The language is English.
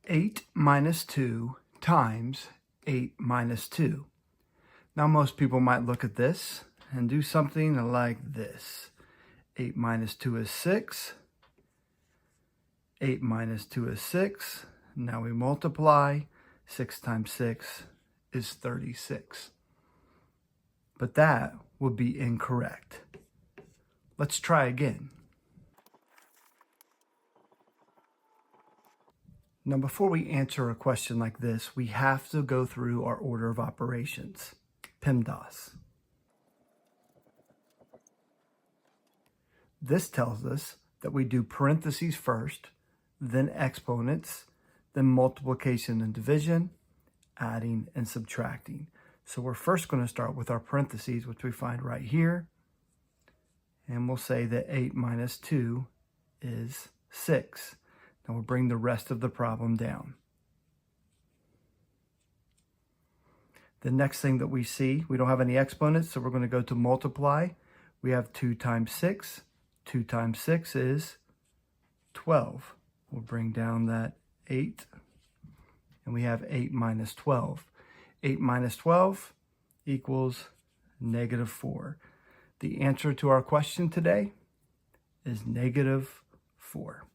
8 minus 2 times 8 minus 2. Now most people might look at this and do something like this. 8 minus 2 is 6. 8 minus 2 is 6. Now we multiply. 6 times 6 is 36. But that would be incorrect. Let's try again. Now, before we answer a question like this, we have to go through our order of operations, PEMDAS. This tells us that we do parentheses first, then exponents, then multiplication and division, adding and subtracting. So we're first going to start with our parentheses, which we find right here. And we'll say that 8 minus 2 is 6. Now we'll bring the rest of the problem down. The next thing that we see, we don't have any exponents, so we're going to go to multiply. We have 2 times 6. 2 times 6 is 12. We'll bring down that 8. And we have 8 minus 12. 8 minus 12 equals negative 4. The answer to our question today is negative 4.